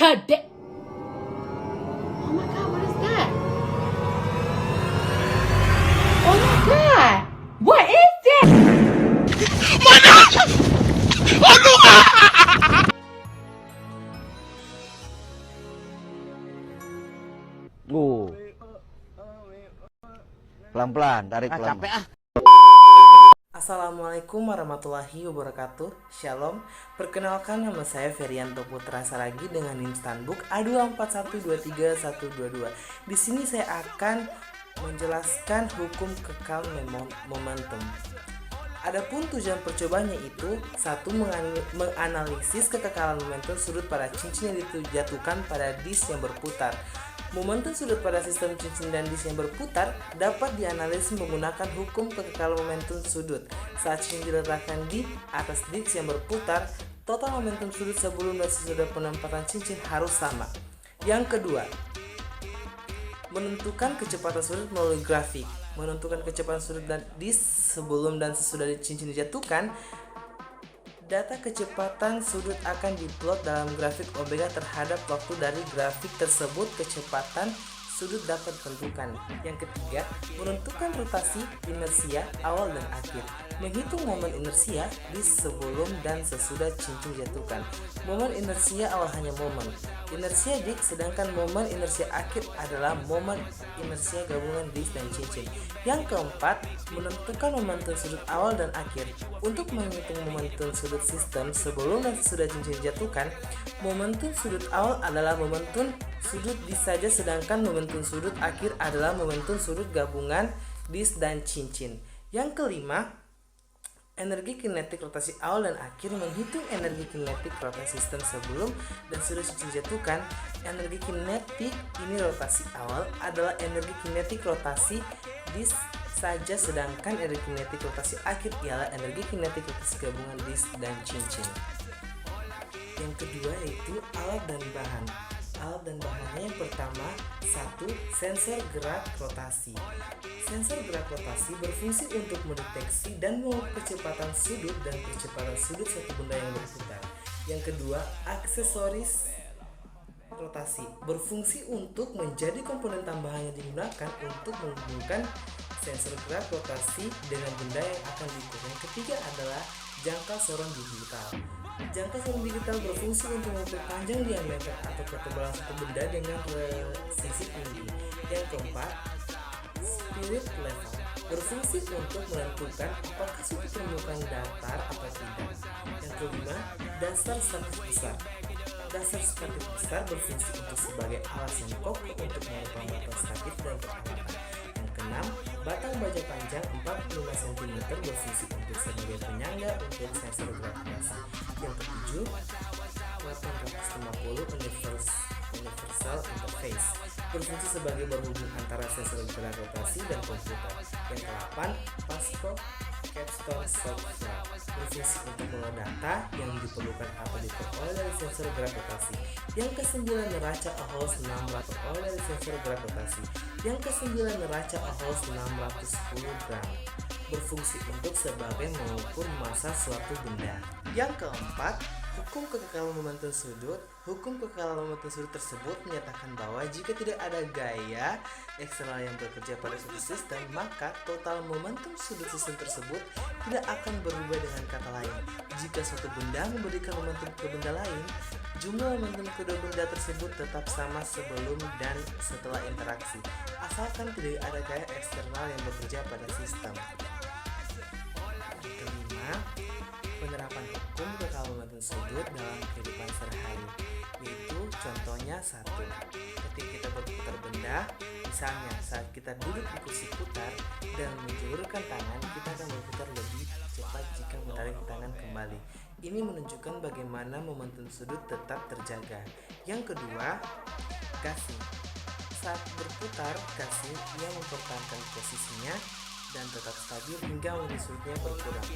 today. Oh my god, what is that? Oh my god, what is that? Pelan-pelan, tarik pelan. Capek ah. Assalamualaikum warahmatullahi wabarakatuh. Shalom. Perkenalkan, nama saya Ferianto Putra Saragi dengan NIM Stanbook A241231122. Di sini saya akan menjelaskan hukum kekal momentum. Adapun tujuan percobaannya itu satu, menganalisis kekekalan momentum sudut pada cincin yang dijatuhkan pada disk yang berputar. Momentum sudut pada sistem cincin dan disk yang berputar dapat dianalisis menggunakan hukum kekekalan momentum sudut. Saat cincin diletakkan di atas disk yang berputar, total momentum sudut sebelum dan sesudah penempatan cincin harus sama. Yang kedua, menentukan kecepatan sudut melalui grafik. Menentukan kecepatan sudut dan disk sebelum dan sesudah cincin dijatuhkan. Data kecepatan sudut akan diplot dalam grafik omega terhadap waktu dari grafik tersebut. Kecepatan sudut dapat ditentukan. Yang ketiga, menentukan rotasi inersia awal dan akhir. Menghitung momen inersia di sebelum dan sesudah cincin dijatuhkan. Momen inersia awal hanya momen inersia disk, sedangkan momen inersia akhir adalah momen inersia gabungan disk dan cincin. Yang keempat, menentukan momentum sudut awal dan akhir. Untuk menghitung momentum sudut sistem sebelum dan sesudah cincin dijatuhkan, momentum sudut awal adalah momentum sudut disk saja, sedangkan momentum sudut akhir adalah momentum sudut gabungan disk dan cincin. Yang kelima, energi kinetik rotasi awal dan akhir. Menghitung energi kinetik rotasi sistem sebelum dan sesudah cincin dijatuhkan. Energi kinetik ini rotasi awal adalah energi kinetik rotasi disk saja, sedangkan energi kinetik rotasi akhir ialah energi kinetik rotasi gabungan disk dan cincin. Yang kedua yaitu alat dan bahan. Alat dan bahannya yang pertama, satu, sensor gerak rotasi. Sensor gerak rotasi berfungsi untuk mendeteksi dan mengukur kecepatan sudut dan kecepatan sudut satu benda yang berputar. Yang kedua, aksesoris rotasi berfungsi untuk menjadi komponen tambahan yang digunakan untuk menghubungkan sensor gerak rotasi dengan benda yang akan diukur. Yang ketiga adalah jangka sorong digital. Jangka sorong digital berfungsi untuk mengukur panjang diameter atau ketebalan satu benda dengan presisi tinggi. Yang keempat, spirit level berfungsi untuk menentukan apakah sudut permukaan datar atau tidak. Yang kelima, dasar statis besar. Dasar statis besar berfungsi untuk sebagai alas yang kokoh untuk mengukur batang statif dan peralatan. Yang keenam, batang baja panjang 45 cm berfungsi untuk sebagai penyangga untuk sensor gravitasi. Yang ketujuh, 850 universal interface berfungsi sebagai berhubung antara sensor gravitasi dan komputer. Yang ke-8, Pascal capstone software berfungsi untuk mengolah data yang diperlukan atau diperoleh dari sensor gravitasi. Yang ke-9, neraca Ahaus 600 diperoleh dari sensor gravitasi. Yang ke-9, neraca Ahaus 610 gram berfungsi untuk sebagai mengukur massa suatu benda. Yang keempat, hukum kekekalan momentum sudut. Hukum kekekalan momentum sudut tersebut menyatakan bahwa jika tidak ada gaya eksternal yang bekerja pada suatu sistem, maka total momentum sudut sistem tersebut tidak akan berubah. Dengan kata lain, jika suatu benda memberikan momentum ke benda lain, jumlah momentum kedua benda tersebut tetap sama sebelum dan setelah interaksi, asalkan tidak ada gaya eksternal yang bekerja pada sistem. Kelima, penerapan hukum kekekalan momentum sudut dalam kehidupan sehari-hari, yaitu contohnya satu, ketika kita berputar benda, misalnya saat kita duduk di kursi putar dan menjulurkan tangan, kita akan berputar lebih cepat jika menarik tangan kembali. Ini menunjukkan bagaimana momentum sudut tetap terjaga. Yang kedua, gasing. Saat berputar, gasing ia mempertahankan posisinya dan tetap stabil hingga momentum sudutnya berkurang.